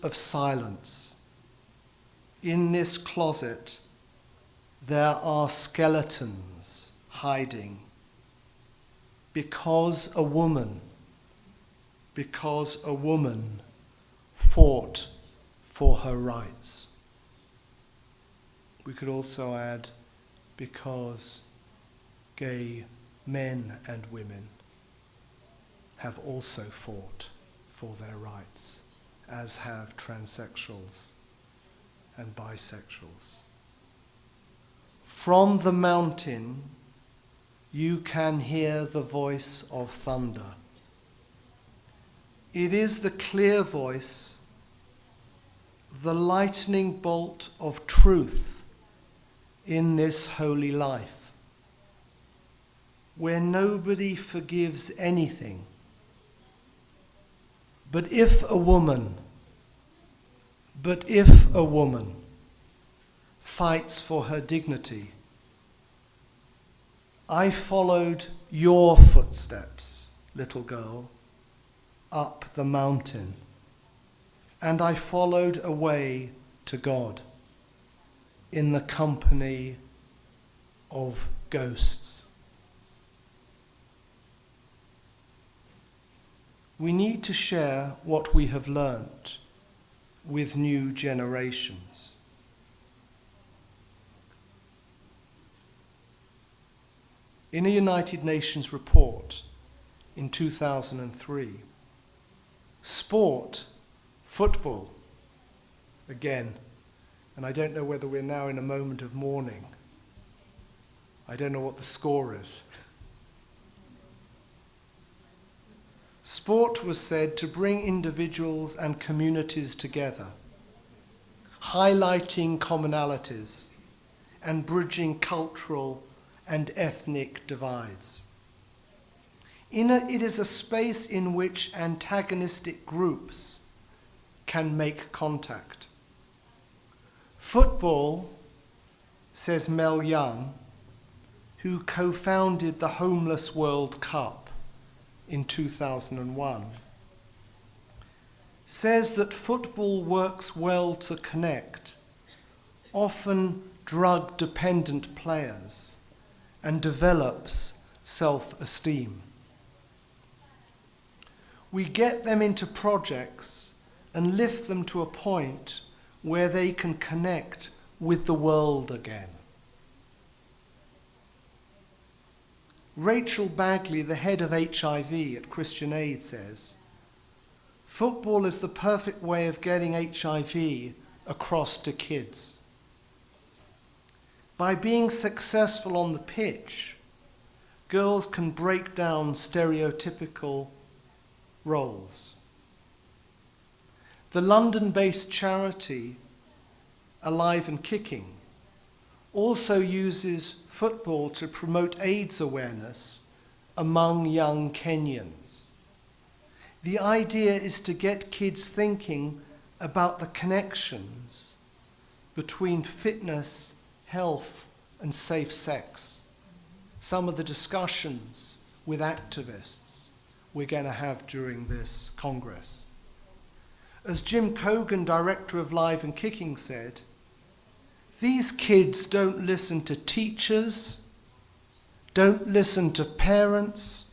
of silence. In this closet, there are skeletons hiding because a woman fought for her rights. We could also add, because gay men and women have also fought for their rights, as have transsexuals and bisexuals. From the mountain, you can hear the voice of thunder. It is the clear voice, the lightning bolt of truth in this holy life, where nobody forgives anything. But if a woman fights for her dignity, I followed your footsteps, little girl, up the mountain, and I followed away to God in the company of ghosts. We need to share what we have learnt with new generations. In a United Nations report in 2003, sport, football, again, and I don't know whether we're now in a moment of mourning. I don't know what the score is. Sport was said to bring individuals and communities together, highlighting commonalities and bridging cultural and ethnic divides. It is a space in which antagonistic groups can make contact. Football, says Mel Young, who co-founded the Homeless World Cup in 2001, says that football works well to connect often drug-dependent players and develops self-esteem. We get them into projects and lift them to a point where they can connect with the world again. Rachel Bagley, the head of HIV at Christian Aid, says, "Football is the perfect way of getting HIV across to kids. By being successful on the pitch, girls can break down stereotypical roles." The London-based charity Alive and Kicking also uses football to promote AIDS awareness among young Kenyans. The idea is to get kids thinking about the connections between fitness, health, and safe sex. Some of the discussions with activists we're going to have during this Congress. As Jim Cogan, director of Live and Kicking, said, "These kids don't listen to teachers, don't listen to parents,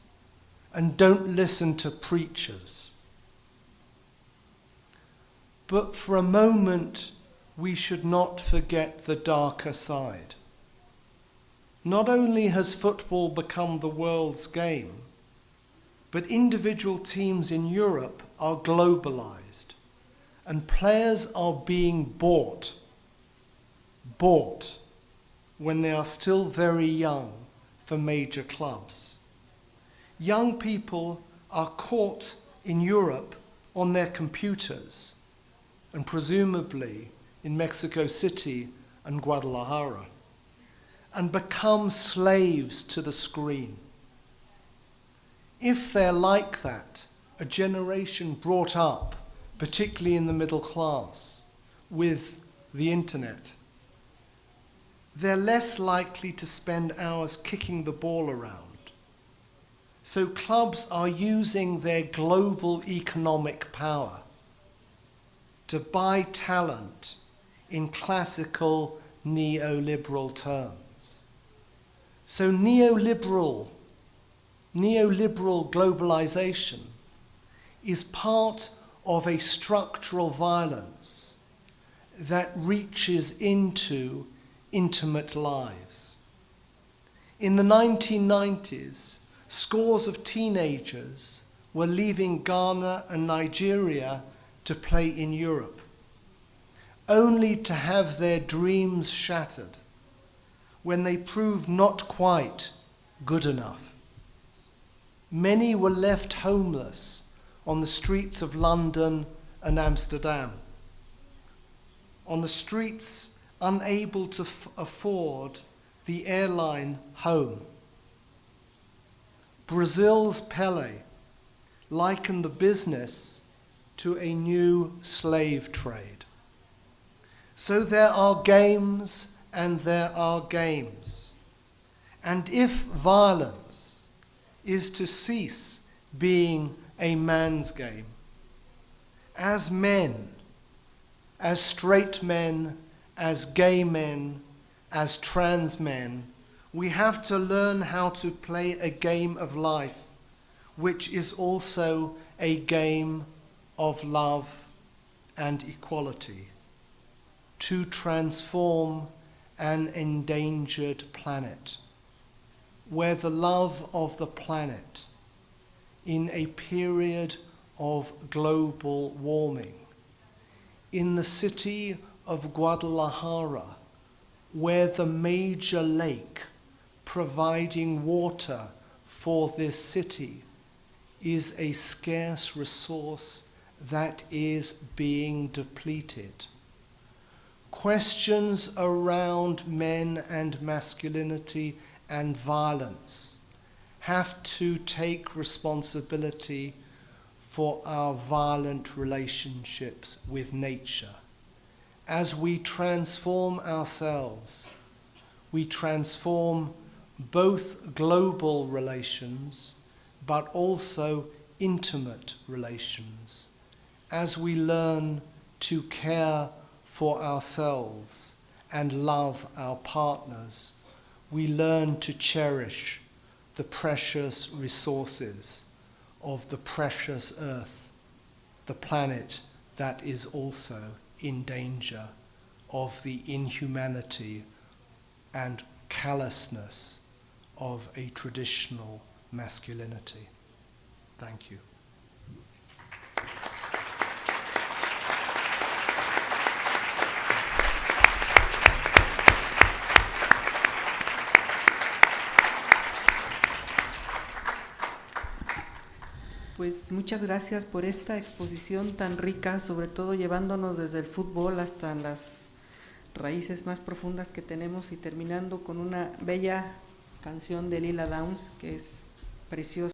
and don't listen to preachers." But for a moment, we should not forget the darker side. Not only has football become the world's game, but individual teams in Europe are globalized, and players are being bought when they are still very young for major clubs. Young people are caught in Europe on their computers, and presumably in Mexico City and Guadalajara, and become slaves to the screen. If they're like that, a generation brought up, particularly in the middle class, with the internet, they're less likely to spend hours kicking the ball around. So clubs are using their global economic power to buy talent in classical neoliberal terms. So neoliberal globalization is part of a structural violence that reaches into intimate lives. In the 1990s, scores of teenagers were leaving Ghana and Nigeria to play in Europe, only to have their dreams shattered when they proved not quite good enough. Many were left homeless on the streets of London and Amsterdam, on the streets unable to afford the airline home. Brazil's Pelé likened the business to a new slave trade. So there are games and there are games. And if violence is to cease being a man's game, as men, as straight men, as gay men, as trans men, we have to learn how to play a game of life, which is also a game of love and equality, to transform an endangered planet, where the love of the planet, in a period of global warming, in the city of Guadalajara, where the major lake providing water for this city is a scarce resource that is being depleted. Questions around men and masculinity and violence have to take responsibility for our violent relationships with nature. As we transform ourselves, we transform both global relations but also intimate relations. As we learn to care for ourselves and love our partners, we learn to cherish the precious resources of the precious earth, the planet that is also in danger of the inhumanity and callousness of a traditional masculinity. Thank you. Pues muchas gracias por esta exposición tan rica, sobre todo llevándonos desde el fútbol hasta las raíces más profundas que tenemos y terminando con una bella canción de Lila Downs que es preciosa.